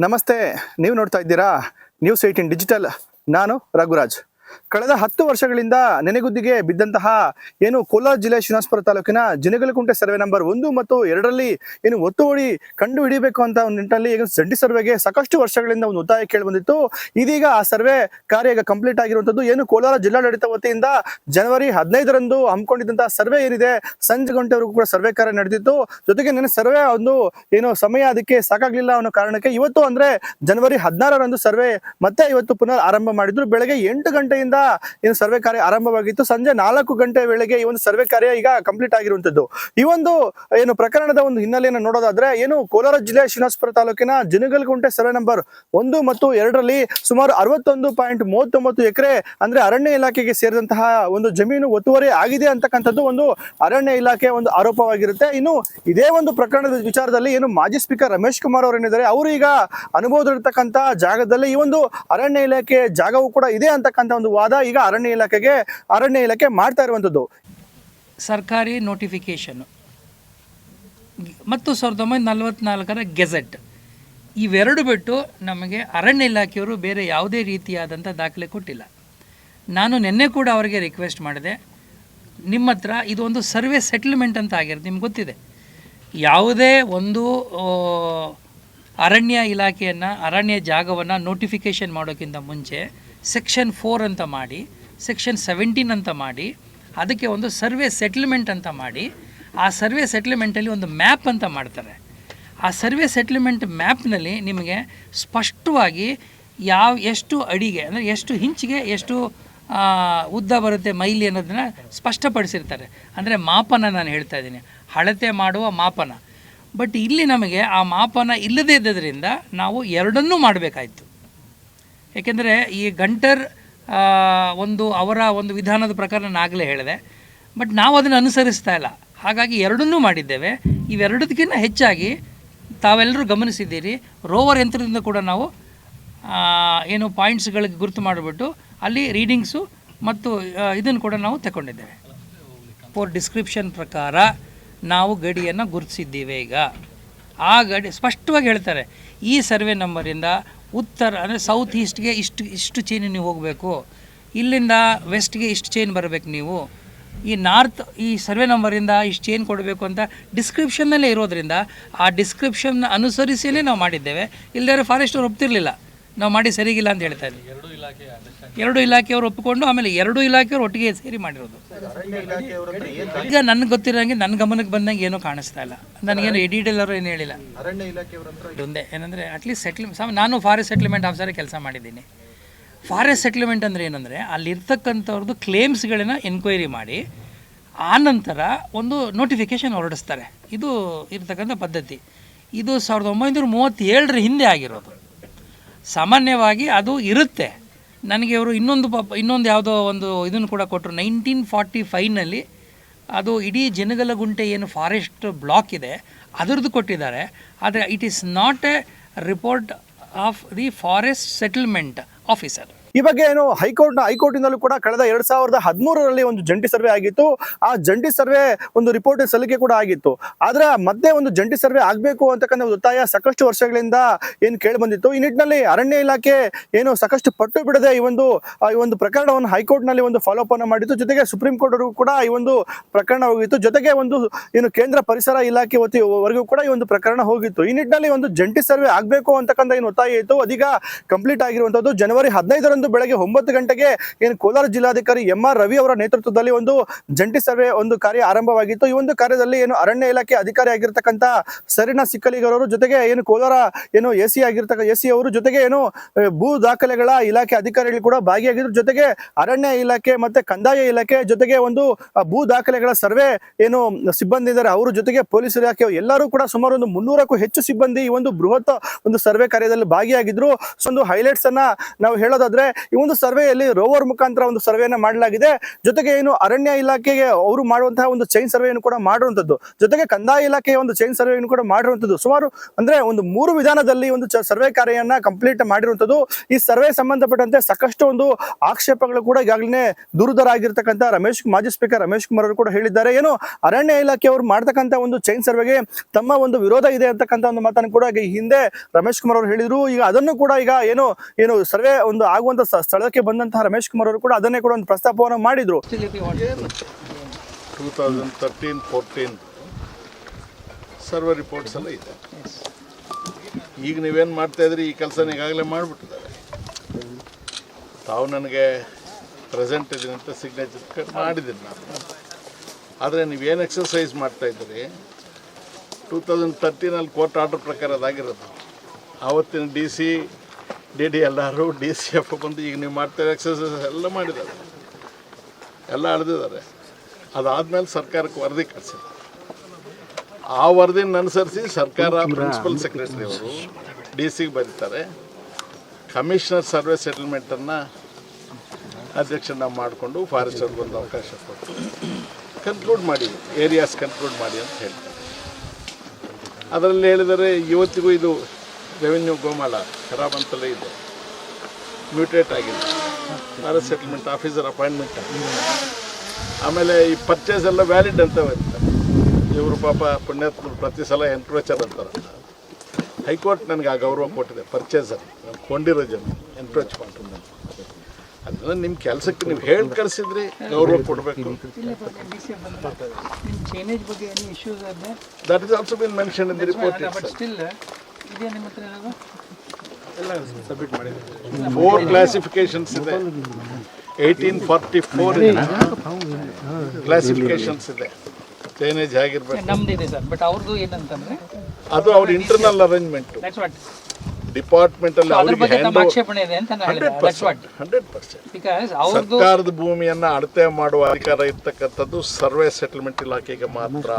ನಮಸ್ತೆ. ನೀವು ನೋಡ್ತಾ ಇದ್ದೀರಾ News18 ಡಿಜಿಟಲ್. ನಾನು ರಘುರಾಜ್. ಕಳೆದ 10 ವರ್ಷಗಳಿಂದ ನೆನೆಗುದ್ದಿಗೆ ಬಿದ್ದಂತಹ ಏನು ಕೋಲಾರ ಜಿಲ್ಲೆ ಶ್ರೀನಿವಾಸಪುರ ತಾಲೂಕಿನ ಜಿನಗಲಕುಂಟೆ ಸರ್ವೆ ನಂಬರ್ 1 ಮತ್ತು 2ರಲ್ಲಿ ಏನು ಒತ್ತುವರಿ ಕಂಡು ಹಿಡಿಯಬೇಕು ಅಂತ ಒಂದು ನಿಟ್ಟಿನಲ್ಲಿ ಈಗ ಜಂಟಿ ಸರ್ವೆಗೆ ಸಾಕಷ್ಟು ವರ್ಷಗಳಿಂದ ಒಂದು ಒತ್ತಾಯ ಕೇಳಿ ಬಂದಿತ್ತು. ಇದೀಗ ಆ ಸರ್ವೆ ಕಾರ್ಯ ಈಗ ಕಂಪ್ಲೀಟ್ ಆಗಿರುವಂತದ್ದು. ಏನು ಕೋಲಾರ ಜಿಲ್ಲಾಡಳಿತ ವತಿಯಿಂದ ಜನವರಿ 15ರಂದು ಹಮ್ಮಿಕೊಂಡಿದ್ದಂತಹ ಸರ್ವೆ ಏನಿದೆ ಸಂಜೆ ಗಂಟೆವರೆಗೂ ಕೂಡ ಸರ್ವೆ ಕಾರ್ಯ ನಡೆದಿತ್ತು. ಜೊತೆಗೆ ನನ್ನ ಸರ್ವೆ ಒಂದು ಏನು ಸಮಯ ಅದಕ್ಕೆ ಸಾಕಾಗ್ಲಿಲ್ಲ ಅನ್ನೋ ಕಾರಣಕ್ಕೆ ಇವತ್ತು ಅಂದ್ರೆ ಜನವರಿ 16ರಂದು ಸರ್ವೆ ಮತ್ತೆ ಇವತ್ತು ಪುನಃ ಆರಂಭ ಮಾಡಿದ್ರು. ಬೆಳಗ್ಗೆ 8 ಗಂಟೆಯಿಂದ ಏನು ಸರ್ವೆ ಕಾರ್ಯ ಆರಂಭವಾಗಿತ್ತು. ಸಂಜೆ 4 ಗಂಟೆ ವೇಳೆಗೆ ಈ ಒಂದು ಸರ್ವೆ ಕಾರ್ಯ ಈಗ ಕಂಪ್ಲೀಟ್ ಆಗಿರುವಂತದ್ದು. ಈ ಒಂದು ಏನು ಪ್ರಕರಣದ ಒಂದು ಹಿನ್ನೆಲೆಯನ್ನು ನೋಡೋದಾದ್ರೆ ಏನು ಕೋಲಾರ ಜಿಲ್ಲೆ ಶ್ರೀನಿವಾಸಪುರ ತಾಲೂಕಿನ ಜಿನಗಲಕುಂಟೆ ಸರ್ವೆ ನಂಬರ್ 1 ಮತ್ತು 2ರಲ್ಲಿ ಸುಮಾರು 61.39 ಎಕರೆ ಅಂದ್ರೆ ಅರಣ್ಯ ಇಲಾಖೆಗೆ ಸೇರಿದಂತಹ ಒಂದು ಜಮೀನು ಒತ್ತುವರಿ ಆಗಿದೆ ಅಂತಕ್ಕಂಥದ್ದು ಒಂದು ಅರಣ್ಯ ಇಲಾಖೆ ಒಂದು ಆರೋಪವಾಗಿರುತ್ತೆ. ಇನ್ನು ಇದೇ ಒಂದು ಪ್ರಕರಣದ ವಿಚಾರದಲ್ಲಿ ಏನು ಮಾಜಿ ಸ್ಪೀಕರ್ ರಮೇಶ್ ಕುಮಾರ್ ಅವರು ಏನಿದ್ದಾರೆ ಅವರು ಈಗ ಅನುಭವದಲ್ಲಿರ್ತಕ್ಕಂಥ ಜಾಗದಲ್ಲಿ ಈ ಒಂದು ಅರಣ್ಯ ಇಲಾಖೆ ಜಾಗವೂ ಕೂಡ ಇದೆ ಅಂತಕ್ಕಂಥ ಒಂದು ವಾದ ಈಗ ಅರಣ್ಯ ಇಲಾಖೆ ಮಾಡ್ತಾ ಇರುವಂತದ್ದು. ಸರ್ಕಾರಿ ನೋಟಿಫಿಕೇಷನ್ ಮತ್ತು 1944ರ ಗೆಜೆಟ್ ಇವೆರಡು ಬಿಟ್ಟು ನಮಗೆ ಅರಣ್ಯ ಇಲಾಖೆಯವರು ಬೇರೆ ಯಾವುದೇ ರೀತಿಯಾದಂಥ ದಾಖಲೆ ಕೊಟ್ಟಿಲ್ಲ. ನಾನು ನಿನ್ನೆ ಕೂಡ ಅವರಿಗೆ ರಿಕ್ವೆಸ್ಟ್ ಮಾಡಿದೆ, ನಿಮ್ಮ ಹತ್ರ ಇದು ಒಂದು ಸರ್ವೆ ಸೆಟಲ್ಮೆಂಟ್ ಅಂತ ಆಗಿರುತ್ತೆ. ನಿಮ್ಗೆ ಗೊತ್ತಿದೆ, ಯಾವುದೇ ಒಂದು ಅರಣ್ಯ ಇಲಾಖೆಯನ್ನು ಅರಣ್ಯ ಜಾಗವನ್ನು ನೋಟಿಫಿಕೇಷನ್ ಮಾಡೋಕ್ಕಿಂತ ಮುಂಚೆ ಸೆಕ್ಷನ್ 4 ಅಂತ ಮಾಡಿ, ಸೆಕ್ಷನ್ 17 ಅಂತ ಮಾಡಿ, ಅದಕ್ಕೆ ಒಂದು ಸರ್ವೆ ಸೆಟಲ್ಮೆಂಟ್ ಅಂತ ಮಾಡಿ, ಆ ಸರ್ವೆ ಸೆಟಲ್ಮೆಂಟಲ್ಲಿ ಒಂದು ಮ್ಯಾಪ್ ಅಂತ ಮಾಡ್ತಾರೆ. ಆ ಸರ್ವೆ ಸೆಟಲ್ಮೆಂಟ್ ಮ್ಯಾಪ್ನಲ್ಲಿ ನಿಮಗೆ ಸ್ಪಷ್ಟವಾಗಿ ಎಷ್ಟು ಅಡಿಗೆ ಅಂದರೆ ಎಷ್ಟು ಇಂಚಿಗೆ ಎಷ್ಟು ಉದ್ದ ಬರುತ್ತೆ ಮೈಲಿ ಅನ್ನೋದನ್ನು ಸ್ಪಷ್ಟಪಡಿಸಿರ್ತಾರೆ. ಅಂದರೆ ಮಾಪನ ನಾನು ಹೇಳ್ತಾ ಇದ್ದೀನಿ, ಅಳತೆ ಮಾಡುವ ಮಾಪನ. ಬಟ್ ಇಲ್ಲಿ ನಮಗೆ ಆ ಮಾಪನ ಇಲ್ಲದೇ ಇದ್ದರಿಂದ ನಾವು ಎರಡನ್ನೂ ಮಾಡಬೇಕಾಯ್ತು. ಏಕೆಂದರೆ ಈ ಗಂಟರ್ ಅವರ ಒಂದು ವಿಧಾನದ ಪ್ರಕಾರ ನಾನು ಆಗಲೇ ಹೇಳಿದೆ, ಬಟ್ ನಾವು ಅದನ್ನು ಅನುಸರಿಸ್ತಾ ಇಲ್ಲ. ಹಾಗಾಗಿ ಎರಡನ್ನೂ ಮಾಡಿದ್ದೇವೆ. ಇವೆರಡದಕ್ಕಿಂತ ಹೆಚ್ಚಾಗಿ ತಾವೆಲ್ಲರೂ ಗಮನಿಸಿದ್ದೀರಿ, ರೋವರ್ ಯಂತ್ರದಿಂದ ಕೂಡ ನಾವು ಏನು ಪಾಯಿಂಟ್ಸ್ಗಳಿಗೆ ಗುರುತು ಮಾಡಿಬಿಟ್ಟು ಅಲ್ಲಿ ರೀಡಿಂಗ್ಸು ಮತ್ತು ಇದನ್ನು ಕೂಡ ನಾವು ತಗೊಂಡಿದ್ದೇವೆ. ಫೋರ್ ಡಿಸ್ಕ್ರಿಪ್ಷನ್ ಪ್ರಕಾರ ನಾವು ಗಡಿಯನ್ನು ಗುರುತಿಸಿದ್ದೀವಿ. ಈಗ ಆ ಗಡಿ ಸ್ಪಷ್ಟವಾಗಿ ಹೇಳ್ತಾರೆ, ಈ ಸರ್ವೆ ನಂಬರಿಂದ ಉತ್ತರ ಅಂದರೆ ಸೌತ್ ಈಸ್ಟ್ಗೆ ಇಷ್ಟು ಚೈನ್ ನೀವು ಹೋಗಬೇಕು, ಇಲ್ಲಿಂದ ವೆಸ್ಟ್ಗೆ ಇಷ್ಟು ಚೈನ್ ಬರಬೇಕು ನೀವು, ಈ ನಾರ್ತ್ ಈ ಸರ್ವೆ ನಂಬರಿಂದ ಇಷ್ಟು ಚೈನ್ ಕೊಡಬೇಕು ಅಂತ ಡಿಸ್ಕ್ರಿಪ್ಷನ್ನಲ್ಲೇ ಇರೋದರಿಂದ ಆ ಡಿಸ್ಕ್ರಿಪ್ಷನ್ನ ಅನುಸರಿಸಿಯೇ ನಾವು ಮಾಡಿದ್ದೇವೆ. ಇಲ್ಲದೇ ಫಾರೆಸ್ಟ್ ಅವ್ರು ಒಪ್ತಿರಲಿಲ್ಲ, ನಾವು ಮಾಡಿ ಸರಿಗಿಲ್ಲ ಅಂತ ಹೇಳ್ತಾ ಇದ್ದೀವಿ. ಎರಡು ಇಲಾಖೆಯವರು ಒಪ್ಪಿಕೊಂಡು ಆಮೇಲೆ ಎರಡು ಇಲಾಖೆಯವರು ಒಟ್ಟಿಗೆ ಸೇರಿ ಮಾಡಿರೋದು. ಈಗ ನನಗೆ ಗೊತ್ತಿರೋಂಗೆ ನನ್ನ ಗಮನಕ್ಕೆ ಬಂದಂಗೆ ಏನೂ ಕಾಣಿಸ್ತಾ ಇಲ್ಲ. ನನಗೇನು ಡೀಟೇಲ್ ಅವರು ಏನು ಹೇಳಿಲ್ಲ. ಒಂದೇ ಏನಂದರೆ ಅಟ್ಲೀಸ್ಟ್ ನಾನು ಫಾರೆಸ್ಟ್ ಸೆಟ್ಲ್ಮೆಂಟ್ ಆಫೀಸರೇ ಕೆಲಸ ಮಾಡಿದ್ದೀನಿ. ಫಾರೆಸ್ಟ್ ಸೆಟ್ಲ್ಮೆಂಟ್ ಅಂದರೆ ಏನಂದರೆ ಅಲ್ಲಿರ್ತಕ್ಕಂಥವ್ರದ್ದು ಕ್ಲೇಮ್ಸ್ಗಳನ್ನ ಎನ್ಕ್ವೈರಿ ಮಾಡಿ ಆನಂತರ ಒಂದು ನೋಟಿಫಿಕೇಷನ್ ಹೊರಡಿಸ್ತಾರೆ. ಇದು ಇರ್ತಕ್ಕಂಥ ಪದ್ಧತಿ. ಇದು 1937ರ ಹಿಂದೆ ಆಗಿರೋದು. ಸಾಮಾನ್ಯವಾಗಿ ಅದು ಇರುತ್ತೆ. ನನಗೆ ಅವರು ಇನ್ನೊಂದು ಯಾವುದೋ ಒಂದು ಇದನ್ನು ಕೂಡ ಕೊಟ್ಟರು. 1945ನಲ್ಲಿ ಅದು ಇಡೀ ಜಿನಗಲಗುಂಟೆ ಏನು ಫಾರೆಸ್ಟ್ ಬ್ಲಾಕ್ ಇದೆ ಅದರದ್ದು ಕೊಟ್ಟಿದ್ದಾರೆ. ಆದರೆ it is not A report of the forest settlement officer. ಈ ಬಗ್ಗೆ ಏನು ಹೈಕೋರ್ಟಿನಲ್ಲೂ ಕೂಡ ಕಳೆದ 2013ರಲ್ಲಿ ಒಂದು ಜಂಟಿ ಸರ್ವೆ ಆಗಿತ್ತು. ಆ ಜಂಟಿ ಸರ್ವೆ ಒಂದು ರಿಪೋರ್ಟ್ ಸಲ್ಲಿಕೆ ಕೂಡ ಆಗಿತ್ತು. ಆದ್ರೆ ಮತ್ತೆ ಒಂದು ಜಂಟಿ ಸರ್ವೆ ಆಗಬೇಕು ಅಂತಕ್ಕಂಥ ಒತ್ತಾಯ ಸಾಕಷ್ಟು ವರ್ಷಗಳಿಂದ ಏನು ಕೇಳಿ ಬಂದಿತ್ತು. ಈ ನಿಟ್ಟಿನಲ್ಲಿ ಅರಣ್ಯ ಇಲಾಖೆ ಏನು ಸಾಕಷ್ಟು ಪಟ್ಟು ಬಿಡದೆ ಈ ಒಂದು ಪ್ರಕರಣವನ್ನು ಹೈಕೋರ್ಟ್ನಲ್ಲಿ ಒಂದು ಫಾಲೋ ಅಪ್ ಅನ್ನು ಮಾಡಿತ್ತು. ಜೊತೆಗೆ ಸುಪ್ರೀಂ ಕೋರ್ಟ್ ವರೆಗೂ ಕೂಡ ಈ ಒಂದು ಪ್ರಕರಣ ಹೋಗಿತ್ತು. ಜೊತೆಗೆ ಒಂದು ಏನು ಕೇಂದ್ರ ಪರಿಸರ ಇಲಾಖೆ ವರೆಗೂ ಕೂಡ ಈ ಒಂದು ಪ್ರಕರಣ ಹೋಗಿತ್ತು. ಈ ನಿಟ್ಟಿನಲ್ಲಿ ಒಂದು ಜಂಟಿ ಸರ್ವೆ ಆಗಬೇಕು ಅಂತಕ್ಕಂಥ ಏನು ಒತ್ತಾಯ ಇತ್ತು, ಅದೀಗ ಕಂಪ್ಲೀಟ್ ಆಗಿರುವಂತದ್ದು. ಜನವರಿ 15ರಂದು ಬೆಳಗ್ಗೆ 9 ಗಂಟೆಗೆ ಏನು ಕೋಲಾರ ಜಿಲ್ಲಾಧಿಕಾರಿ MR ರವಿ ಅವರ ನೇತೃತ್ವದಲ್ಲಿ ಒಂದು ಜಂಟಿ ಸರ್ವೆ ಒಂದು ಕಾರ್ಯ ಆರಂಭವಾಗಿತ್ತು. ಈ ಒಂದು ಕಾರ್ಯದಲ್ಲಿ ಏನು ಅರಣ್ಯ ಇಲಾಖೆ ಅಧಿಕಾರಿ ಆಗಿರ್ತಕ್ಕಂಥ ಸರಿನಾ ಸಿಕ್ಕಲಿಗರವರು, ಜೊತೆಗೆ ಏನು ಕೋಲಾರ ಏನು AC ಅವರು, ಜೊತೆಗೆ ಏನು ಭೂ ದಾಖಲೆಗಳ ಇಲಾಖೆ ಅಧಿಕಾರಿಗಳು ಕೂಡ ಭಾಗಿಯಾಗಿದ್ರು. ಜೊತೆಗೆ ಅರಣ್ಯ ಇಲಾಖೆ ಮತ್ತೆ ಕಂದಾಯ ಇಲಾಖೆ, ಜೊತೆಗೆ ಒಂದು ಭೂ ದಾಖಲೆಗಳ ಸರ್ವೆ ಏನು ಸಿಬ್ಬಂದಿ ಇದ್ದಾರೆ ಅವರು, ಜೊತೆಗೆ ಪೊಲೀಸ್ ಇಲಾಖೆ ಎಲ್ಲರೂ ಕೂಡ ಸುಮಾರು ಒಂದು 300ಕ್ಕೂ ಹೆಚ್ಚು ಸಿಬ್ಬಂದಿ ಈ ಒಂದು ಬೃಹತ್ ಒಂದು ಸರ್ವೆ ಕಾರ್ಯದಲ್ಲಿ ಭಾಗಿಯಾಗಿದ್ರು. ಒಂದು ಹೈಲೈಟ್ಸ್ ಅನ್ನ ನಾವು ಹೇಳೋದಾದ್ರೆ ಈ ಒಂದು ಸರ್ವೆಯಲ್ಲಿ ರೋವರ್ ಮುಖಾಂತರ ಒಂದು ಸರ್ವೆಯನ್ನ ಮಾಡಲಾಗಿದೆ. ಜೊತೆಗೆ ಏನು ಅರಣ್ಯ ಇಲಾಖೆಗೆ ಅವರು ಮಾಡುವಂತಹ ಒಂದು ಚೈನ್ ಸರ್ವೆಯನ್ನು ಕೂಡ ಮಾಡಿರುವಂತದ್ದು, ಜೊತೆಗೆ ಕಂದಾಯ ಇಲಾಖೆಯ ಒಂದು ಚೈನ್ ಸರ್ವೆಯನ್ನು ಕೂಡ ಮಾಡಿರುವಂತದ್ದು. ಸುಮಾರು ಅಂದ್ರೆ ಒಂದು 3 ವಿಧಾನದಲ್ಲಿ ಒಂದು ಸರ್ವೆ ಕಾರ್ಯವನ್ನ ಕಂಪ್ಲೀಟ್ ಮಾಡಿರುವಂತದ್ದು. ಈ ಸರ್ವೆ ಸಂಬಂಧಪಟ್ಟಂತೆ ಸಾಕಷ್ಟು ಒಂದು ಆಕ್ಷೇಪಗಳು ಕೂಡ ಈಗಾಗಲೇ ದೂರದರಾಗಿರ್ತಕ್ಕಂಥ ಮಾಜಿ ಸ್ಪೀಕರ್ ರಮೇಶ್ ಕುಮಾರ್ ಅವರು ಕೂಡ ಹೇಳಿದ್ದಾರೆ. ಏನು ಅರಣ್ಯ ಇಲಾಖೆಯವರು ಮಾಡ್ತಕ್ಕಂಥ ಒಂದು ಚೈನ್ ಸರ್ವೆಗೆ ತಮ್ಮ ಒಂದು ವಿರೋಧ ಇದೆ ಅಂತಕ್ಕಂಥ ಒಂದು ಮಾತನ್ನು ಕೂಡ ಈ ಹಿಂದೆ ರಮೇಶ್ ಕುಮಾರ್ ಅವರು ಹೇಳಿದ್ರು. ಈಗ ಅದನ್ನು ಕೂಡ ಈಗ ಏನು ಸರ್ವೆ ಒಂದು ಆಗುವಂತ ಸ್ಥಳಕ್ಕೆ ಬಂದಂತಹ ರಮೇಶ್ ಕುಮಾರ್ ಅವರು ಕೂಡ ಅದನ್ನೇ ಕೂಡ ಒಂದು ಪ್ರಸ್ತಾಪವನ್ನು ಮಾಡಿದ್ರು. 2013-14 ಸರ್ವೆ ರಿಪೋರ್ಟ್ಸ್ ಎಲ್ಲ ಇದೆ. ಈಗ ನೀವೇನು ಮಾಡ್ತಾ ಇದ್ರಿ, ಈ ಕೆಲಸನ ಈಗಾಗಲೇ ಮಾಡಿಬಿಟ್ಟಿದ್ದಾರೆ. ತಾವು ನನಗೆ ಪ್ರೆಸೆಂಟ್ ಇದೀನಿ ಅಂತ ಸಿಗ್ನೇಚರ್ ಮಾಡಿದ್ದೀನಿ ನಾನು. ಆದರೆ ನೀವೇನು ಎಕ್ಸಸೈಸ್ ಮಾಡ್ತಾಯಿದ್ದೀರಿ, 2013 ಕೋರ್ಟ್ ಆರ್ಡರ್ ಪ್ರಕಾರ ಅದಾಗಿರೋದು. ಆವತ್ತಿನ DC, DDLR, DCF ಬಂದು ಈಗ ನೀವು ಮಾಡ್ತಾ ಎಕ್ಸಸೈಸ್ ಎಲ್ಲ ಮಾಡಿದ್ದಾರೆ, ಎಲ್ಲ ಅಳೆದಿದ್ದಾರೆ. ಅದಾದಮೇಲೆ ಸರ್ಕಾರಕ್ಕೆ ವರದಿ ಕಳಿಸಿದ್ದಾರೆ. ಆ ವರದಿನ ಅನುಸರಿಸಿ ಸರ್ಕಾರ ಪ್ರಿನ್ಸಿಪಲ್ ಸೆಕ್ರೆಟರಿ ಅವರು DC ಬರೀತಾರೆ. ಕಮಿಷನರ್ ಸರ್ವೆ ಸೆಟಲ್ಮೆಂಟನ್ನು ಅಧ್ಯಕ್ಷನ ಮಾಡಿಕೊಂಡು ಫಾರೆಸ್ಟರ್ಗೆ ಒಂದು ಅವಕಾಶ ಕೊಟ್ಟು ಕನ್ಕ್ಲೂಡ್ ಮಾಡಿ, ಏರಿಯಾಸ್ ಕನ್ಕ್ಲೂಡ್ ಮಾಡಿ ಅಂತ ಹೇಳ್ತಾರೆ. ಅದರಲ್ಲಿ ಹೇಳಿದರೆ ಇವತ್ತಿಗೂ ಇದು ರೆವಿನ್ಯೂ ಗೋಮಾಳ ಖರಾಬ್ ಅಂತಲೇ ಇದೆ, ಮ್ಯೂಟೇಟ್ ಆಗಿದೆ, ಫಾರೆಸ್ಟ್ ಸೆಟಲ್ಮೆಂಟ್ ಆಫೀಸರ್ ಅಪಾಯಿಂಟ್ಮೆಂಟ್ ಆಗಿದೆ. ಆಮೇಲೆ ಈ ಪರ್ಚೇಸ್ ಎಲ್ಲ ವ್ಯಾಲಿಡ್ ಅಂತ ಇರ್ತಾರೆ. ಇವರು ಪಾಪ ಪುಣ್ಯಾತ್ಮರು ಪ್ರತಿ ಸಲ ಎನ್ಕ್ರೋಚರ್ ಅಂತಾರಲ್ಲ, ಹೈಕೋರ್ಟ್ ನನಗೆ ಆ ಗೌರವ ಕೊಟ್ಟಿದೆ. ಪರ್ಚೇಸರ್ ನಾನು ಕೊಂಡಿರೋ ಜನ ಎನ್ಕ್ರೋಚ್ ಮಾಡ್ತೀನಿ. ಅದನ್ನು ನಿಮ್ಮ ಕೆಲಸಕ್ಕೆ ನೀವು ಹೇಳಿ ಕಳಿಸಿದ್ರಿ, ಗೌರವ ಕೊಡಬೇಕು. That is also bin mention in the report. 4 classifications ಇದೆ, 1844 ಕ್ಲಾಸಿಫಿಕೇಶನ್ಸ್ ಇದೆ. ಚೈನೇಜ್ ಆಗಿರ್ಬೇಕು, ನಮ್ದಿದೆ ಸರ್. ಬಟ್ ಅವ್ರದ್ದು ಏನಂತಂದ್ರೆ ಅದು ಅವ್ರ ಇಂಟರ್ನಲ್ ಅರೇಂಜ್ಮೆಂಟ್ ಡಿಪಾರ್ಟ್ಮೆಂಟ್ ಅಲ್ಲಿ ಅವರಿಗೆ 100% ಸರ್ಕಾರದ ಭೂಮಿಯನ್ನ ಅಳತೆ ಮಾಡುವ ಅಧಿಕಾರ ಇರ್ತಕ್ಕಂಥದ್ದು ಸರ್ವೆ ಸೆಟಲ್ಮೆಂಟ್ ಇಲಾಖೆಗೆ ಮಾತ್ರ.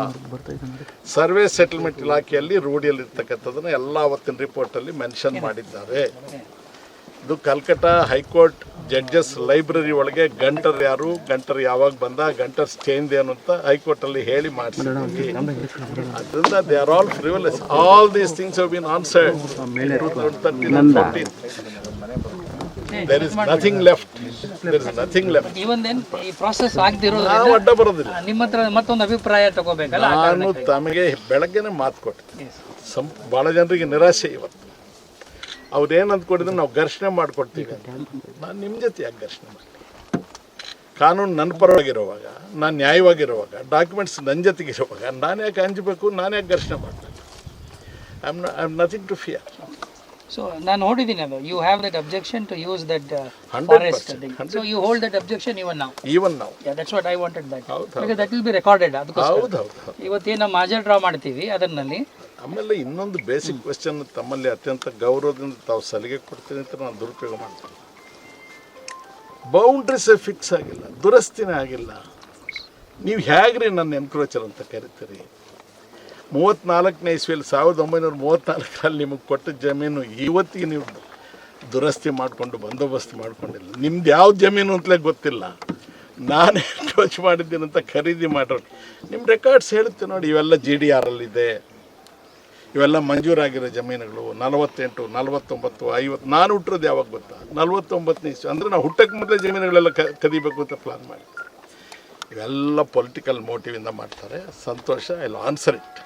ಸರ್ವೆ ಸೆಟಲ್ಮೆಂಟ್ ಇಲಾಖೆಯಲ್ಲಿ ರೂಢಿಯಲ್ಲಿ ಇರ್ತಕ್ಕಂಥದ್ದನ್ನ ಎಲ್ಲ ಅವತ್ತಿನ ರಿಪೋರ್ಟ್ ಅಲ್ಲಿ ಮೆನ್ಷನ್ ಮಾಡಿದ್ದಾರೆ. ಇದು ಕಲ್ಕಟ್ಟ ಹೈಕೋರ್ಟ್ ಜಡ್ಜಸ್ ಲೈಬ್ರರಿ ಒಳಗೆ ಗಂಟರ್ ಯಾರು, ಗಂಟರ್ ಯಾವಾಗ ಬಂದ, ಗಂಟರ್ಸ್ ಚೇಂಜ್ ಏನು ಅಂತ ಹೈಕೋರ್ಟಲ್ಲಿ ಹೇಳಿ ಮಾಡಿಸಿದ್ದೀವಿ. ಅದರಿಂದ they are all ಫ್ರಿವಲಸ್. All these things have been answered in 2013 and 14. There is nothing left. There is nothing left. Even then ಈ ಪ್ರಾಸೆಸ್ ಆಗದಿರೋದು ನಾವು ಅಡ್ಡ ಬರೋದಿಲ್ಲ. ನಿಮ್ಮ ಹತ್ರ ಮತ್ತೊಂದು ಅಭಿಪ್ರಾಯ ತಗೋಬೇಕಲ್ಲ. ನಾನು ತಮಗೆ ಬೆಳಗ್ಗೆನೆ ಮಾತು ಕೊಟ್ಟೆ. ಭಾಳ ಜನರಿಗೆ ನಿರಾಶೆ ಇವತ್ತು. ಅವ್ರೇನು ಅಂದ್ಕೊಂಡಿದ್ರೆ ನಾವು ಘರ್ಷಣೆ ಮಾಡಿಕೊಡ್ತೀವಿ ಅಂತ. ನಾನು ನಿಮ್ಮ ಜೊತೆ ಯಾಕೆ ಘರ್ಷಣೆ ಮಾಡ್ತೀನಿ? ಕಾನೂನು ನನ್ನ ಪರವಾಗಿರುವಾಗ, ನಾನು ನ್ಯಾಯವಾಗಿರುವಾಗ, ಡಾಕ್ಯುಮೆಂಟ್ಸ್ ನನ್ನ ಜೊತೆಗಿರುವಾಗ ನಾನು ಯಾಕೆ ಅಂಜಬೇಕು, ನಾನು ಯಾಕೆ ಘರ್ಷಣೆ ಮಾಡಬೇಕು? I am nothing to fear. So ನಾನು ನೋಡಿದ್ದೀನಿ ಅದು. You have that objection to use that forest thing. So you hold that objection even now. That's what I wanted that. Because that will be recorded. ಅದಕ್ಕೋಸ್ಕರ ಇವತ್ತೇನು ನಾವು ಮಾಜರ್ draw ಮಾಡ್ತೀವಿ ಅದರಲ್ಲಿ. ಆಮೇಲೆ ಇನ್ನೊಂದು ಬೇಸಿಕ್ ಕ್ವೆಶ್ಚನ್, ತಮ್ಮಲ್ಲಿ ಅತ್ಯಂತ ಗೌರವದಿಂದ ತಾವು ಸಲಿಗೆ ಕೊಡ್ತೀನಿ ಅಂತ ನಾನು ದುರುಪಯೋಗ ಮಾಡ್ತೀನಿ. ಬೌಂಡ್ರೀಸೇ ಫಿಕ್ಸ್ ಆಗಿಲ್ಲ, ದುರಸ್ತಿನೇ ಆಗಿಲ್ಲ. ನೀವು ಹೇಗ್ರಿ ನನ್ನ ಎನ್ಕ್ರೋಚರ್ ಅಂತ ಕರಿತೀರಿ? 34ನೇ ಇಸ್ವಿಯಲ್ಲಿ 1934ರಲ್ಲಿ ನಿಮಗೆ ಕೊಟ್ಟ ಜಮೀನು ಇವತ್ತಿಗೆ ನೀವು ದುರಸ್ತಿ ಮಾಡಿಕೊಂಡು ಬಂದೋಬಸ್ತ್ ಮಾಡ್ಕೊಂಡಿಲ್ಲ. ನಿಮ್ದು ಯಾವ ಜಮೀನು ಅಂತಲೇ ಗೊತ್ತಿಲ್ಲ. ನಾನು ಎನ್ಕ್ರೋಚ್ ಮಾಡಿದ್ದೀನಿ ಅಂತ ಖರೀದಿ ಮಾಡೋರು ನಿಮ್ಮ ರೆಕಾರ್ಡ್ಸ್ ಹೇಳುತ್ತೆ ನೋಡಿ. ಇವೆಲ್ಲ GDRಲ್ಲಿದೆ, ಇವೆಲ್ಲ ಮಂಜೂರಾಗಿರೋ ಜಮೀನುಗಳು. 48, 49, 50. ನಾನು ಹುಟ್ಟಿರೋದು ಯಾವಾಗ ಗೊತ್ತಾ? 49ನೇ ಇಸ್ವಿ. ಅಂದರೆ ನಾವು ಹುಟ್ಟಕ್ಕೆ ಮೊದಲೇ ಜಮೀನುಗಳೆಲ್ಲ ಕದಿಬೇಕು ಅಂತ ಪ್ಲಾನ್ ಮಾಡಿ. ಇವೆಲ್ಲ ಪೊಲಿಟಿಕಲ್ ಮೋಟಿವಿಂದ ಮಾಡ್ತಾರೆ. ಸಂತೋಷ, I will answer it.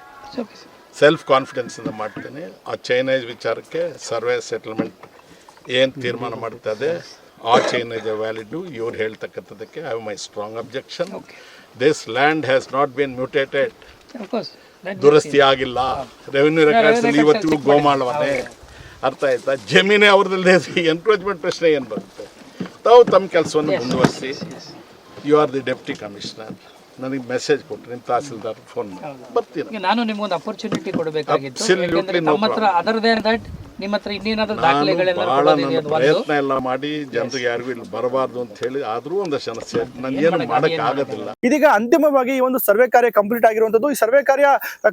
Self ಕಾನ್ಫಿಡೆನ್ಸಿಂದ ಮಾಡ್ತೀನಿ. ಆ ಚೈನೇಜ್ ವಿಚಾರಕ್ಕೆ ಸರ್ವೆ ಸೆಟಲ್ಮೆಂಟ್ ಏನು ತೀರ್ಮಾನ ಮಾಡ್ತದೆ, ಆ ಚೈನೇಜ್ ವ್ಯಾಲಿಡು. ಇವ್ರು ಹೇಳ್ತಕ್ಕಂಥದ್ದಕ್ಕೆ I have my strong objection. This land has not been mutated. ದುರಸ್ತಿ ಆಗಿಲ್ಲ. ರೆವಿನ್ಯೂ ರೆಕಾರ್ಡ್ಸ್ ಇವತ್ತಿಗೂ ಗೋಮಾಳವನ್ನೇ. ಅರ್ಥ ಆಯ್ತಾ? ಜಮೀನೇ ಅವ್ರದ್ದೇ. ಎನ್ಕ್ರೋಚ್ಮೆಂಟ್ ಪ್ರಶ್ನೆ ಏನು ಬರುತ್ತೆ? ತಾವು ತಮ್ಮ ಕೆಲಸವನ್ನು ಮುಂದುವರಿಸಿ. You are the deputy commissioner. ನನಗೆ ಮೆಸೇಜ್ ಕೊಟ್ಟರೆ ನಿಮ್ಮ ತಹಸೀಲ್ದಾರ್ ಫೋನ್ ಮಾಡಿ ಬರ್ತೀನಿ. ನಾನು ನಿಮ್ಗೊಂದು ಅಪರ್ಚುನಿಟಿ ಕೊಡಬೇಕಾಗಿತ್ತು. ನಮ್ಮ ಹತ್ರ ಅದರ್ ದೇನ್ ದಟ್ ನಿಮ್ಮ ಹತ್ರ ಇನ್ನೇನಾದ್ರೂ ನಾನು ದಾಖಲೆಗಳೆಲ್ಲ ಭಾಳ ಕೊಡೋದಿದೆ ನನ್ನ ಅದು ಒಂದು. ಪ್ರಯತ್ನ ಎಲ್ಲ ಮಾಡಿ ಜನರಿಗೆ ಯಾರಿಗೂ ಇಲ್ಲಿ ಬರಬಾರ್ದು ಅಂತ ಹೇಳಿ ಆದರೂ ಒಂದು ಸಮಸ್ಯೆ ನನಗೇನು ಮಾಡಕ್ಕೆ ಆಗೋದಿಲ್ಲ. ಇದೀಗ ಅಂತಿಮವಾಗಿ ಈ ಒಂದು ಸರ್ವೆ ಕಾರ್ಯ ಕಂಪ್ಲೀಟ್ ಆಗಿರುವಂತದ್ದು. ಈ ಸರ್ವೆ ಕಾರ್ಯ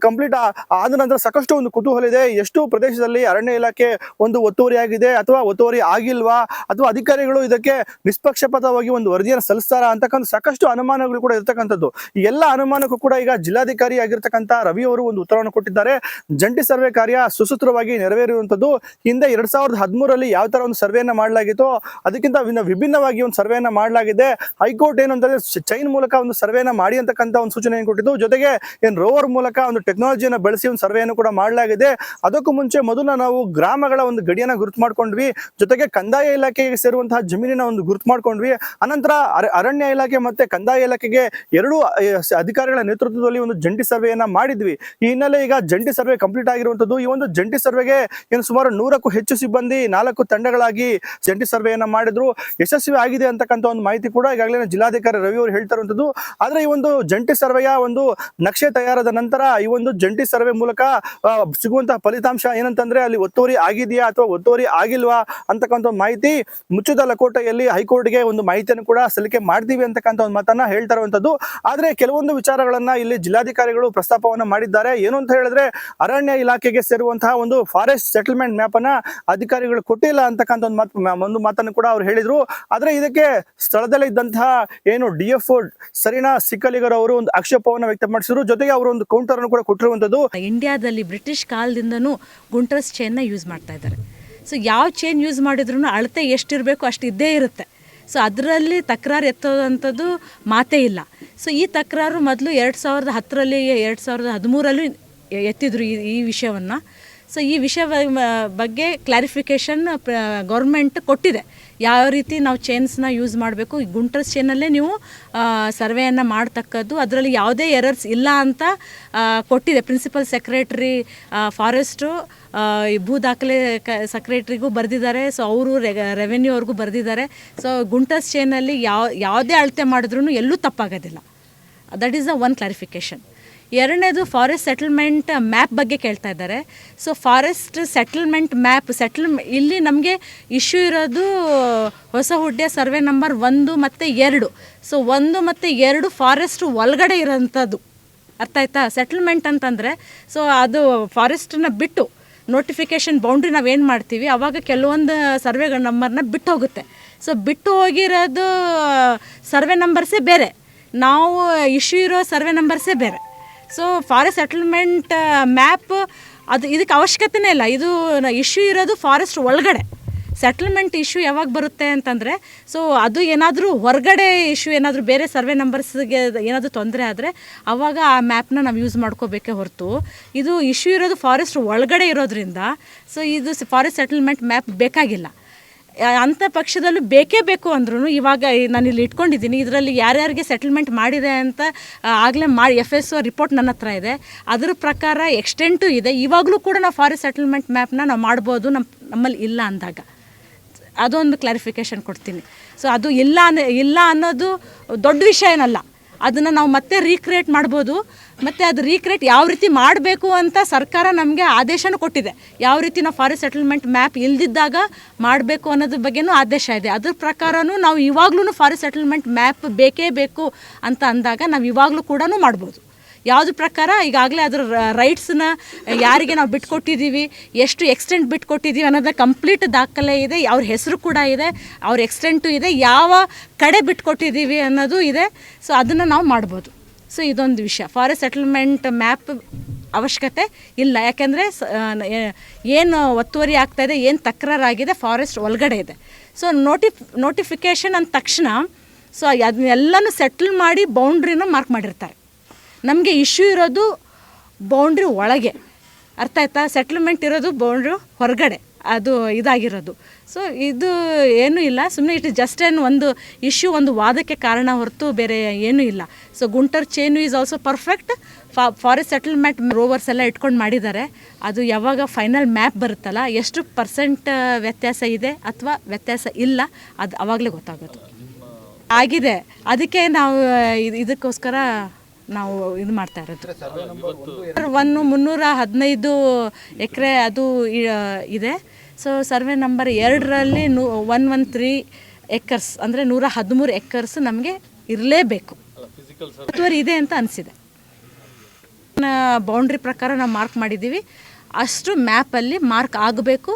ಕಂಪ್ಲೀಟ್ ಆದ ನಂತರ ಸಾಕಷ್ಟು ಒಂದು ಕುತೂಹಲ ಇದೆ. ಎಷ್ಟು ಪ್ರದೇಶದಲ್ಲಿ ಅರಣ್ಯ ಇಲಾಖೆ ಒಂದು ಒತ್ತುವರಿ ಆಗಿದೆ ಅಥವಾ ಒತ್ತುವರಿ ಆಗಿಲ್ವಾ, ಅಥವಾ ಅಧಿಕಾರಿಗಳು ಇದಕ್ಕೆ ನಿಷ್ಪಕ್ಷಪಾತವಾಗಿ ಒಂದು ವರದಿಯನ್ನು ಸಲ್ಲಿಸ್ತಾರ ಅಂತಕ್ಕಂಥ ಸಾಕಷ್ಟು ಅನುಮಾನಗಳು ಕೂಡ ಇರ್ತಕ್ಕಂಥದ್ದು. ಈ ಎಲ್ಲ ಅನುಮಾನಕ್ಕೂ ಕೂಡ ಈಗ ಜಿಲ್ಲಾಧಿಕಾರಿ ಆಗಿರ್ತಕ್ಕಂಥ ರವಿ ಅವರು ಒಂದು ಉತ್ತರವನ್ನು ಕೊಟ್ಟಿದ್ದಾರೆ. ಜಂಟಿ ಸರ್ವೆ ಕಾರ್ಯ ಸುಸೂತ್ರವಾಗಿ ನೆರವೇರುವಂತದ್ದು. ಹಿಂದೆ 2013ರಲ್ಲಿ ಯಾವ ತರ ಒಂದು ಸರ್ವೆಯನ್ನ ಮಾಡಲಾಗಿತ್ತೋ ಅದಕ್ಕಿಂತ ವಿಭಿನ್ನವಾಗಿ ಒಂದು ಸರ್ವೆಯನ್ನ ಮಾಡಲಾಗಿದೆ. ಹೈಕೋರ್ಟ್ ಏನು ಅಂತಂದ್ರೆ ಚೈನ್ ಮೂಲಕ ಒಂದು ಸರ್ವೆಯನ್ನ ಮಾಡಿ ಅಂತಕ್ಕಂಥ ಒಂದು ಸೂಚನೆಯನ್ನು ಕೊಟ್ಟಿದ್ದು. ಜೊತೆಗೆ ರೋವರ್ ಮೂಲಕ ಒಂದು ಟೆಕ್ನಾಲಜಿಯನ್ನು ಬಳಸಿ ಒಂದು ಸರ್ವೆಯನ್ನು ಕೂಡ ಮಾಡಲಾಗಿದೆ. ಅದಕ್ಕೂ ಮುಂಚೆ ಮೊದಲು ನಾವು ಗ್ರಾಮಗಳ ಒಂದು ಗಡಿಯನ್ನ ಗುರುತು ಮಾಡ್ಕೊಂಡ್ವಿ, ಜೊತೆಗೆ ಕಂದಾಯ ಇಲಾಖೆಗೆ ಸೇರುವಂತಹ ಜಮೀನಿನ ಒಂದು ಗುರುತು ಮಾಡ್ಕೊಂಡ್ವಿ. ಅನಂತರ ಅರಣ್ಯ ಇಲಾಖೆ ಮತ್ತೆ ಕಂದಾಯ ಇಲಾಖೆಗೆ ಎರಡೂ ಅಧಿಕಾರಿಗಳ ನೇತೃತ್ವದಲ್ಲಿ ಒಂದು ಜಂಟಿ ಸರ್ವೆಯನ್ನ ಮಾಡಿದ್ವಿ. ಈ ಹಿನ್ನೆಲೆ ಈಗ ಜಂಟಿ ಸರ್ವೆ ಕಂಪ್ಲೀಟ್ ಆಗಿರುವಂತದ್ದು. ಈ ಒಂದು ಜಂಟಿ ಸರ್ವೆಗೆ ಏನು ಸುಮಾರು 100ಕ್ಕೂ ಹೆಚ್ಚು ಸಿಬ್ಬಂದಿ 4 ತಂಡಗಳಾಗಿ ಜಂಟಿ ಸರ್ವೆಯನ್ನ ಮಾಡಿದ್ರು. ಯಶಸ್ವಿ ಆಗಿದೆ ಅಂತಕ್ಕಂಥ ಒಂದು ಮಾಹಿತಿ ಕೂಡ ಈಗಾಗಲೇ ಜಿಲ್ಲಾಧಿಕಾರಿ ರವಿ ಅವರು ಹೇಳ್ತಾ ಇರುವಂತದ್ದು. ಆದ್ರೆ ಈ ಒಂದು ಜಂಟಿ ಸರ್ವೆಯ ಒಂದು ನಕ್ಷೆ ತಯಾರಾದ ನಂತರ ಈ ಒಂದು ಜಂಟಿ ಸರ್ವೆ ಮೂಲಕ ಸಿಗುವಂತಹ ಫಲಿತಾಂಶ ಏನಂತಂದ್ರೆ ಅಲ್ಲಿ ಒತ್ತುವರಿ ಆಗಿದೆಯಾ ಅಥವಾ ಒತ್ತುವರಿ ಆಗಿಲ್ವಾ ಅಂತಕ್ಕಂಥ ಒಂದು ಮಾಹಿತಿ ಮುಚ್ಚಿದ ಲಕೋಟೆಯಲ್ಲಿ ಹೈಕೋರ್ಟ್ಗೆ ಒಂದು ಮಾಹಿತಿಯನ್ನು ಕೂಡ ಸಲ್ಲಿಕೆ ಮಾಡ್ತೀವಿ ಅಂತಕ್ಕಂಥ ಒಂದು ಮಾತನ್ನ ಹೇಳ್ತಾ ಇರುವಂತದ್ದು. ಆದ್ರೆ ಕೆಲವೊಂದು ವಿಚಾರಗಳನ್ನ ಇಲ್ಲಿ ಜಿಲ್ಲಾಧಿಕಾರಿಗಳು ಪ್ರಸ್ತಾಪವನ್ನ ಮಾಡಿದ್ದಾರೆ. ಏನು ಅಂತ ಹೇಳಿದ್ರೆ ಅರಣ್ಯ ಇಲಾಖೆಗೆ ಸೇರುವಂತಹ ಒಂದು ಫಾರೆಸ್ಟ್ ಸೆಟಲ್ಮೆಂಟ್ ಮ್ಯಾಪ್ ಅನ್ನ ಅಧಿಕಾರಿಗಳು ಕೊಟ್ಟಿಲ್ಲ ಅಂತಕ್ಕಂಥ ಒಂದು ಮಾತನ್ನು ಕೂಡ ಅವ್ರು ಹೇಳಿದ್ರು. ಆದ್ರೆ ಇದಕ್ಕೆ ಸ್ಥಳದಲ್ಲೇ ಇದ್ದಂತಹ ಏನು DFO ಸರಿನಾ ಸಿಕ್ಕಲಿಗರ್ ಅವರು ಒಂದು ಆಕ್ಷೇಪವನ್ನು ವ್ಯಕ್ತಪಡಿಸಿದ್ರು. ಜೊತೆಗೆ ಅವರು ಒಂದು ಕೌಂಟರ್ ಅನ್ನು ಕೂಡ ಕೊಟ್ಟಿರುವಂತದ್ದು. ಇಂಡಿಯಾದಲ್ಲಿ ಬ್ರಿಟಿಷ್ ಕಾಲದಿಂದನೂ ಗುಂಟ್ರಸ್ ಚೈನ್ನ ಯೂಸ್ ಮಾಡ್ತಾ ಇದ್ದಾರೆ. ಸೊ ಯಾವ ಚೈನ್ ಯೂಸ್ ಮಾಡಿದ್ರು ಅಳತೆ ಎಷ್ಟಿರಬೇಕು ಅಷ್ಟು ಇದ್ದೇ ಇರುತ್ತೆ. ಸೊ ಅದರಲ್ಲಿ ತಕರಾರು ಎತ್ತೋದಂಥದ್ದು ಮಾತೇ ಇಲ್ಲ. ಸೊ ಈ ತಕರಾರು ಮೊದಲು 2010ರಲ್ಲಿ 2013ರಲ್ಲೂ ಎತ್ತಿದ್ರು ಈ ವಿಷಯವನ್ನು. ಸೊ ಈ ವಿಷಯ ಬಗ್ಗೆ ಕ್ಲಾರಿಫಿಕೇಷನ್ ಗೌರ್ಮೆಂಟ್ ಕೊಟ್ಟಿದೆ, ಯಾವ ರೀತಿ ನಾವು ಚೈನ್ಸ್ನ ಯೂಸ್ ಮಾಡಬೇಕು. ಈ ಗುಂಟ್ರಸ್ ಚೈನಲ್ಲೇ ನೀವು ಸರ್ವೆಯನ್ನು ಮಾಡ್ತಕ್ಕದ್ದು, ಅದರಲ್ಲಿ ಯಾವುದೇ ಎರರ್ಸ್ ಇಲ್ಲ ಅಂತ ಕೊಟ್ಟಿದೆ. ಪ್ರಿನ್ಸಿಪಲ್ ಸೆಕ್ರೆಟ್ರಿ ಫಾರೆಸ್ಟು ಭೂ ದಾಖಲೆ ಸೆಕ್ರೆಟ್ರಿಗೂ ಬರೆದಿದ್ದಾರೆ. ಸೊ ಅವರು ರೆವೆನ್ಯೂ ಅವ್ರಿಗೂ ಬರೆದಿದ್ದಾರೆ. ಸೊ ಗುಂಟ್ರಸ್ ಚೈನಲ್ಲಿ ಯಾವುದೇ ಅಳತೆ ಮಾಡಿದ್ರೂ ಎಲ್ಲೂ ತಪ್ಪಾಗೋದಿಲ್ಲ. That is the one clarification. ಎರಡನೇದು ಫಾರೆಸ್ಟ್ ಸೆಟಲ್ಮೆಂಟ್ ಮ್ಯಾಪ್ ಬಗ್ಗೆ ಕೇಳ್ತಾ ಇದ್ದಾರೆ. ಸೊ ಫಾರೆಸ್ಟ್ ಸೆಟಲ್ಮೆಂಟ್ ಮ್ಯಾಪ್ ಇಲ್ಲಿ ನಮಗೆ ಇಶ್ಯೂ ಇರೋದು ಹೊಸಹುಡ್ಯ ಸರ್ವೆ ನಂಬರ್ 1 ಮತ್ತು 2. ಸೊ 1 ಮತ್ತು 2 ಫಾರೆಸ್ಟ್ ಒಳಗಡೆ ಇರೋಂಥದ್ದು, ಅರ್ಥ ಆಯ್ತಾ? ಸೆಟಲ್ಮೆಂಟ್ ಅಂತಂದರೆ ಸೊ ಅದು ಫಾರೆಸ್ಟನ್ನ ಬಿಟ್ಟು ನೋಟಿಫಿಕೇಷನ್ ಬೌಂಡ್ರಿ ನಾವೇನು ಮಾಡ್ತೀವಿ ಆವಾಗ ಕೆಲವೊಂದು ಸರ್ವೆ ನಂಬರ್ನ ಬಿಟ್ಟು ಹೋಗುತ್ತೆ. ಸೊ ಬಿಟ್ಟು ಹೋಗಿರೋದು ಸರ್ವೆ ನಂಬರ್ಸೇ ಬೇರೆ, ನಾವು ಇಶ್ಯೂ ಇರೋ ಸರ್ವೆ ನಂಬರ್ಸೇ ಬೇರೆ. ಸೊ ಫಾರೆಸ್ಟ್ ಸೆಟಲ್ಮೆಂಟ್ ಮ್ಯಾಪ್ ಅದು ಇದಕ್ಕೆ ಅವಶ್ಯಕತೆನೇ ಇಲ್ಲ. ಇದು ಇಶ್ಯೂ ಇರೋದು ಫಾರೆಸ್ಟ್ ಒಳಗಡೆ. ಸೆಟಲ್ಮೆಂಟ್ ಇಶ್ಯೂ ಯಾವಾಗ ಬರುತ್ತೆ ಅಂತಂದರೆ ಸೊ ಅದು ಏನಾದರೂ ಹೊರಗಡೆ ಇಶ್ಯೂ ಏನಾದರೂ ಬೇರೆ ಸರ್ವೆ ನಂಬರ್ಸ್ಗೆ ಏನಾದರೂ ತೊಂದರೆ ಆದರೆ ಆವಾಗ ಆ ಮ್ಯಾಪ್ನ ನಾವು ಯೂಸ್ ಮಾಡ್ಕೋಬೇಕೇ ಹೊರತು ಇದು ಇಶ್ಯೂ ಇರೋದು ಫಾರೆಸ್ಟ್ ಒಳಗಡೆ ಇರೋದ್ರಿಂದ ಸೊ ಇದು ಫಾರೆಸ್ಟ್ ಸೆಟಲ್ಮೆಂಟ್ ಮ್ಯಾಪ್ ಬೇಕಾಗಿಲ್ಲ. ಅಂಥ ಪಕ್ಷದಲ್ಲೂ ಬೇಕೇ ಬೇಕು ಅಂದ್ರೂ ಇವಾಗ ನಾನು ಇಲ್ಲಿ ಇಟ್ಕೊಂಡಿದ್ದೀನಿ, ಇದರಲ್ಲಿ ಯಾರ್ಯಾರಿಗೆ ಸೆಟಲ್ಮೆಂಟ್ ಮಾಡಿದೆ ಅಂತ ಆಗಲೇ FSO ರಿಪೋರ್ಟ್ ನನ್ನ ಹತ್ರ ಇದೆ. ಅದರ ಪ್ರಕಾರ ಎಕ್ಸ್ಟೆಂಟು ಇದೆ. ಇವಾಗಲೂ ಕೂಡ ನಾವು ಫಾರೆಸ್ಟ್ ಸೆಟಲ್ಮೆಂಟ್ ಮ್ಯಾಪ್ನ ನಾವು ಮಾಡ್ಬೋದು ನಮ್ಮಲ್ಲಿ ಇಲ್ಲ ಅಂದಾಗ. ಅದೊಂದು ಕ್ಲಾರಿಫಿಕೇಷನ್ ಕೊಡ್ತೀನಿ. ಸೊ ಅದು ಇಲ್ಲ ಅನ್ನೋದು ದೊಡ್ಡ ವಿಷಯ ಏನಲ್ಲ, ಅದನ್ನು ನಾವು ಮತ್ತೆ ರೀಕ್ರಿಯೇಟ್ ಮಾಡ್ಬೋದು. ಮತ್ತು ಅದು ರೀಕ್ರಿಯೇಟ್ ಯಾವ ರೀತಿ ಮಾಡಬೇಕು ಅಂತ ಸರ್ಕಾರ ನಮಗೆ ಆದೇಶನೂ ಕೊಟ್ಟಿದೆ. ಯಾವ ರೀತಿ ನಾವು ಫಾರೆಸ್ಟ್ ಸೆಟಲ್ಮೆಂಟ್ ಮ್ಯಾಪ್ ಇಲ್ದಿದ್ದಾಗ ಮಾಡಬೇಕು ಅನ್ನೋದ್ರ ಬಗ್ಗೆನೂ ಆದೇಶ ಇದೆ. ಅದ್ರ ಪ್ರಕಾರನೂ ನಾವು ಇವಾಗಲೂ ಫಾರೆಸ್ಟ್ ಸೆಟಲ್ಮೆಂಟ್ ಮ್ಯಾಪ್ ಬೇಕೇ ಬೇಕು ಅಂತ ಅಂದಾಗ ನಾವು ಇವಾಗಲೂ ಕೂಡ ಮಾಡ್ಬೋದು. ಯಾವ್ದು ಪ್ರಕಾರ ಈಗಾಗಲೇ ಅದರ ರೈಟ್ಸನ್ನ ಯಾರಿಗೆ ನಾವು ಬಿಟ್ಕೊಟ್ಟಿದ್ದೀವಿ, ಎಷ್ಟು ಎಕ್ಸ್ಟೆಂಟ್ ಬಿಟ್ಕೊಟ್ಟಿದ್ದೀವಿ ಅನ್ನೋದು ಕಂಪ್ಲೀಟ್ ದಾಖಲೆ ಇದೆ. ಅವ್ರ ಹೆಸರು ಕೂಡ ಇದೆ, ಅವ್ರ ಎಕ್ಸ್ಟೆಂಟು ಇದೆ, ಯಾವ ಕಡೆ ಬಿಟ್ಕೊಟ್ಟಿದ್ದೀವಿ ಅನ್ನೋದು ಇದೆ. ಸೊ ಅದನ್ನು ನಾವು ಮಾಡ್ಬೋದು. ಸೊ ಇದೊಂದು ವಿಷಯ. ಫಾರೆಸ್ಟ್ ಸೆಟಲ್ಮೆಂಟ್ ಮ್ಯಾಪ್ ಅವಶ್ಯಕತೆ ಇಲ್ಲ, ಯಾಕೆಂದರೆ ಏನು ಒತ್ತುವರಿ ಆಗ್ತಾಯಿದೆ, ಏನು ತಕರಾರಾಗಿದೆ ಫಾರೆಸ್ಟ್ ಒಳಗಡೆ ಇದೆ. ಸೊ ನೋಟಿಫಿಕೇಷನ್ ಅಂದ ತಕ್ಷಣ ಸೊ ಅದನ್ನೆಲ್ಲನೂ ಸೆಟ್ಲ್ ಮಾಡಿ ಬೌಂಡ್ರಿನ ಮಾರ್ಕ್ ಮಾಡಿರ್ತಾರೆ. ನಮಗೆ ಇಶ್ಯೂ ಇರೋದು ಬೌಂಡ್ರಿ ಒಳಗೆ, ಅರ್ಥ ಆಯ್ತಾ? ಸೆಟ್ಲ್ಮೆಂಟ್ ಇರೋದು ಬೌಂಡ್ರಿ ಹೊರಗಡೆ, ಅದು ಇದಾಗಿರೋದು. ಸೊ ಇದು ಏನೂ ಇಲ್ಲ, ಸುಮ್ಮನೆ ಇಟ್ ಜಸ್ಟ್ ಒಂದು ಇಶ್ಯೂ, ಒಂದು ವಾದಕ್ಕೆ ಕಾರಣ ಹೊರತು ಬೇರೆ ಏನೂ ಇಲ್ಲ. So ಗುಂಟರ್ chain is also perfect. Forest settlement rovers ಎಲ್ಲ ಇಟ್ಕೊಂಡು ಮಾಡಿದ್ದಾರೆ. ಅದು ಯಾವಾಗ ಫೈನಲ್ ಮ್ಯಾಪ್ ಬರುತ್ತಲ್ಲ, ಎಷ್ಟು % ವ್ಯತ್ಯಾಸ ಇದೆ ಅಥವಾ ವ್ಯತ್ಯಾಸ ಇಲ್ಲ, ಅದು ಆವಾಗಲೇ ಗೊತ್ತಾಗೋದು. ಆಗಿದೆ, ಅದಕ್ಕೆ ನಾವು ಇದಕ್ಕೋಸ್ಕರ ನಾವು ಇದು ಮಾಡ್ತಾ ಇರೋದು. 315 ಎಕರೆ ಅದು ಇದೆ. ಸೊ ಸರ್ವೆ ನಂಬರ್ 2ರಲ್ಲಿ 113 ಎಕರ್ಸ್ ಅಂದರೆ 113 ಎಕರ್ಸ್ ನಮಗೆ ಇರಲೇಬೇಕು. ಒತ್ತುವರಿ ಇದೆ ಅಂತ ಅನಿಸಿದೆ. ಬೌಂಡ್ರಿ ಪ್ರಕಾರ ನಾವು ಮಾರ್ಕ್ ಮಾಡಿದ್ದೀವಿ, ಅಷ್ಟು ಮ್ಯಾಪಲ್ಲಿ ಮಾರ್ಕ್ ಆಗಬೇಕು,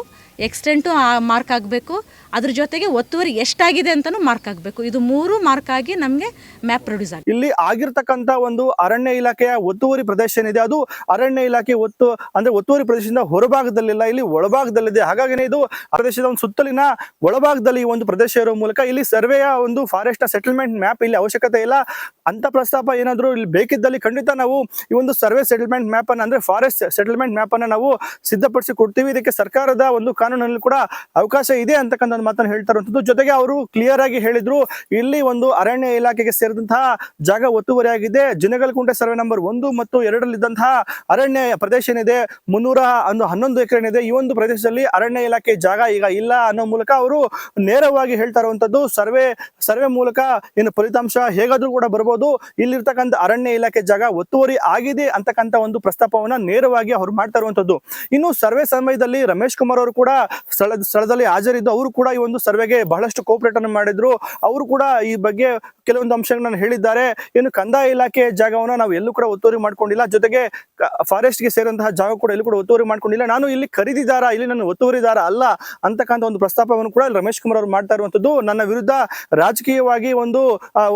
ಎಕ್ಸ್ಟೆಂಟು ಮಾರ್ಕ್ ಆಗಬೇಕು, ಅದ್ರ ಜೊತೆಗೆ ಒತ್ತುವರಿ ಎಷ್ಟಾಗಿದೆ ಅಂತಲೂ ಮಾರ್ಕ್ ಆಗಬೇಕು. ಇದು 3 ಮಾರ್ಕ್ ಆಗಿ ನಮಗೆ ಮ್ಯಾಪ್ ಪ್ರೊಡ್ಯೂಸ್ ಆಗಿದೆ. ಇಲ್ಲಿ ಆಗಿರ್ತಕ್ಕಂಥ ಒಂದು ಅರಣ್ಯ ಇಲಾಖೆಯ ಒತ್ತುವರಿ ಪ್ರದೇಶ ಏನಿದೆ ಅದು ಅರಣ್ಯ ಇಲಾಖೆ ಒತ್ತುವರಿ ಪ್ರದೇಶದಿಂದ ಹೊರಭಾಗದಲ್ಲಿಲ್ಲ, ಇಲ್ಲಿ ಒಳಭಾಗದಲ್ಲಿದೆ. ಹಾಗಾಗಿ ಇದು ಆ ಪ್ರದೇಶದ ಒಂದು ಸುತ್ತಲಿನ ಒಳಭಾಗದಲ್ಲಿ ಈ ಒಂದು ಪ್ರದೇಶ ಇರೋ ಮೂಲಕ ಇಲ್ಲಿ ಸರ್ವೆಯ ಒಂದು ಫಾರೆಸ್ಟ್ ಸೆಟಲ್ಮೆಂಟ್ ಮ್ಯಾಪ್ ಇಲ್ಲಿ ಅವಶ್ಯಕತೆ ಇಲ್ಲ ಅಂತ ಪ್ರಸ್ತಾಪ ಏನಾದರೂ ಇಲ್ಲಿ ಬೇಕಿದ್ದಲ್ಲಿ ಖಂಡಿತ ನಾವು ಈ ಒಂದು ಸರ್ವೆ ಸೆಟಲ್ಮೆಂಟ್ ಮ್ಯಾಪ್ ಅನ್ನು ಅಂದ್ರೆ ಫಾರೆಸ್ಟ್ ಸೆಟಲ್ಮೆಂಟ್ ಮ್ಯಾಪ್ ಅನ್ನು ನಾವು ಸಿದ್ಧಪಡಿಸಿ ಕೊಡ್ತೀವಿ. ಇದಕ್ಕೆ ಸರ್ಕಾರದ ಒಂದು ಕಾನೂನಲ್ಲಿ ಕೂಡ ಅವಕಾಶ ಇದೆ ಅಂತಕ್ಕಂಥ ಮಾತನ್ನು ಹೇಳ್ತಾ ಇರುವಂಥದ್ದು. ಜೊತೆಗೆ ಅವರು ಕ್ಲಿಯರ್ ಆಗಿ ಹೇಳಿದ್ರು, ಇಲ್ಲಿ ಒಂದು ಅರಣ್ಯ ಇಲಾಖೆಗೆ ಸೇರಿದಂತಹ ಜಾಗ ಒತ್ತುವರಿ ಆಗಿದೆ. ಜಿನಗಲಕುಂಟೆ ಸರ್ವೆ ನಂಬರ್ 1 ಮತ್ತು 2ರಲ್ಲಿ ಇದ್ದಂತಹ ಅರಣ್ಯ ಪ್ರದೇಶ ಏನಿದೆ 311 ಎಕರೆ ಏನಿದೆ, ಈ ಒಂದು ಪ್ರದೇಶದಲ್ಲಿ ಅರಣ್ಯ ಇಲಾಖೆ ಜಾಗ ಈಗ ಇಲ್ಲ ಅನ್ನೋ ಮೂಲಕ ಅವರು ನೇರವಾಗಿ ಹೇಳ್ತಾ ಇರುವಂತದ್ದು. ಸರ್ವೆ ಮೂಲಕ ಏನು ಫಲಿತಾಂಶ ಹೇಗಾದ್ರೂ ಕೂಡ ಬರ್ಬೋದು, ಇಲ್ಲಿರ್ತಕ್ಕಂಥ ಅರಣ್ಯ ಇಲಾಖೆ ಜಾಗ ಒತ್ತುವರಿ ಆಗಿದೆ ಅಂತಕ್ಕಂಥ ಒಂದು ಪ್ರಸ್ತಾಪವನ್ನ ನೇರವಾಗಿ ಅವ್ರು ಮಾಡ್ತಾ ಇರುವಂತದ್ದು. ಇನ್ನು ಸರ್ವೆ ಸಮಯದಲ್ಲಿ ರಮೇಶ್ ಕುಮಾರ್ ಅವರು ಕೂಡ ಸ್ಥಳದಲ್ಲಿ ಹಾಜರಿದ್ದು ಅವರು ಕೂಡ ಈ ಒಂದು ಸರ್ವೆಗೆ ಬಹಳಷ್ಟು ಕೋಪರೇಟ್ ಅನ್ನು ಮಾಡಿದ್ರು. ಅವರು ಕೂಡ ಈ ಬಗ್ಗೆ ಕೆಲವೊಂದು ಅಂಶಗಳನ್ನ ಹೇಳಿದ್ದಾರೆ. ಏನು ಕಂದಾಯ ಇಲಾಖೆ ಜಾಗವನ್ನ ನಾವು ಎಲ್ಲೂ ಕೂಡ ಒತ್ತುವರಿ ಮಾಡ್ಕೊಂಡಿಲ್ಲ, ಜೊತೆಗೆ ಫಾರೆಸ್ಟ್ಗೆ ಸೇರಿದಂತಹ ಜಾಗ ಕೂಡ ಎಲ್ಲೂ ಕೂಡ ಒತ್ತುವರಿ ಮಾಡ್ಕೊಂಡಿಲ್ಲ, ನಾನು ಇಲ್ಲಿ ಖರೀದಿದಾರ, ಇಲ್ಲಿ ನನ್ನ ಒತ್ತುವರಿದಾರ ಅಲ್ಲ ಅಂತಕ್ಕಂಥ ಒಂದು ಪ್ರಸ್ತಾಪವನ್ನು ಕೂಡ ರಮೇಶ್ ಕುಮಾರ್ ಅವರು ಮಾಡ್ತಾ ಇರುವಂತದ್ದು. ನನ್ನ ವಿರುದ್ಧ ರಾಜಕೀಯವಾಗಿ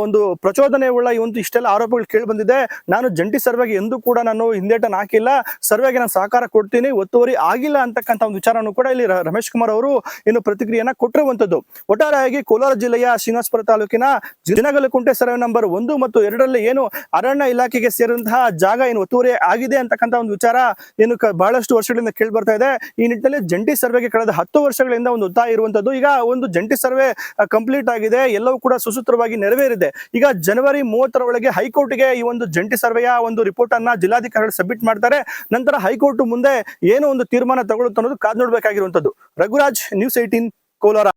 ಒಂದು ಪ್ರಚೋದನೆ ಉಳ್ಳ ಈ ಒಂದು ಇಷ್ಟೆಲ್ಲ ಆರೋಪಗಳು ಕೇಳಿ ಬಂದಿದೆ. ನಾನು ಜಂಟಿ ಸರ್ವೆಗೆ ಎಂದೂ ಕೂಡ ನಾನು ಹಿಂದೇಟನ್ನು ಹಾಕಿಲ್ಲ, ಸರ್ವೆಗೆ ನಾನು ಸಹಕಾರ ಕೊಡ್ತೀನಿ, ಒತ್ತುವರಿ ಆಗಿಲ್ಲ ಅಂತಕ್ಕಂಥ ಒಂದು ವಿಚಾರವನ್ನು ಕೂಡ ಇಲ್ಲಿ ರಮೇಶ್ ಕುಮಾರ್ ಅವರು ಏನು ಪ್ರತಿಕ್ರಿಯೆಯನ್ನ ಕೊಟ್ಟಿರುವಂತದ್ದು. ಒಟ್ಟಾರೆಯಾಗಿ ಕೋಲಾರ ಜಿಲ್ಲೆಯ ಶ್ರೀನಿವಾಸಪುರ ತಾಲೂಕಿನ ಜಿನಗಲಕುಂಟೆ ಸರ್ವೆ ನಂಬರ್ 1 ಮತ್ತು 2ರಲ್ಲಿ ಏನು ಅರಣ್ಯ ಇಲಾಖೆಗೆ ಸೇರಿದಂತಹ ಜಾಗ ಏನು ಒತ್ತುವರಿ ಆಗಿದೆ ಅಂತಕ್ಕಂಥ ಒಂದು ವಿಚಾರ ಏನು ಬಹಳಷ್ಟು ವರ್ಷಗಳಿಂದ ಕೇಳಿ ಬರ್ತಾ ಇದೆ. ಈ ನಿಟ್ಟಿನಲ್ಲಿ ಜಂಟಿ ಸರ್ವೆಗೆ ಕಳೆದ 10 ವರ್ಷಗಳಿಂದ ಒಂದು ಒತ್ತಾಯ ಇರುವಂತದ್ದು. ಈಗ ಒಂದು ಜಂಟಿ ಸರ್ವೆ ಕಂಪ್ಲೀಟ್ ಆಗಿದೆ, ಎಲ್ಲವೂ ಕೂಡ ಸುಸೂತ್ರವಾಗಿ ನೆರವೇರಿದೆ. ಈಗ ಜನವರಿ 30ರ ಒಳಗೆ ಹೈಕೋರ್ಟ್ಗೆ ಈ ಒಂದು ಜಂಟಿ ಸರ್ವೆಯ ಒಂದು ರಿಪೋರ್ಟ್ ಅನ್ನ ಜಿಲ್ಲಾಧಿಕಾರಿಗಳು ಸಬ್ಮಿಟ್ ಮಾಡ್ತಾರೆ. ನಂತರ ಹೈಕೋರ್ಟ್ ಮುಂದೆ ಏನೋ ಒಂದು ತೀರ್ಮಾನ ತಗೊಳ್ಳುತ್ತೆ ಅನ್ನೋದು ಕಾದು ನೋಡ್ಬೇಕಾಗಿರುವಂತದ್ದು. ರಘುರಾಜ್, ನ್ಯೂಸ್ 18, ಕೋಲಾರ.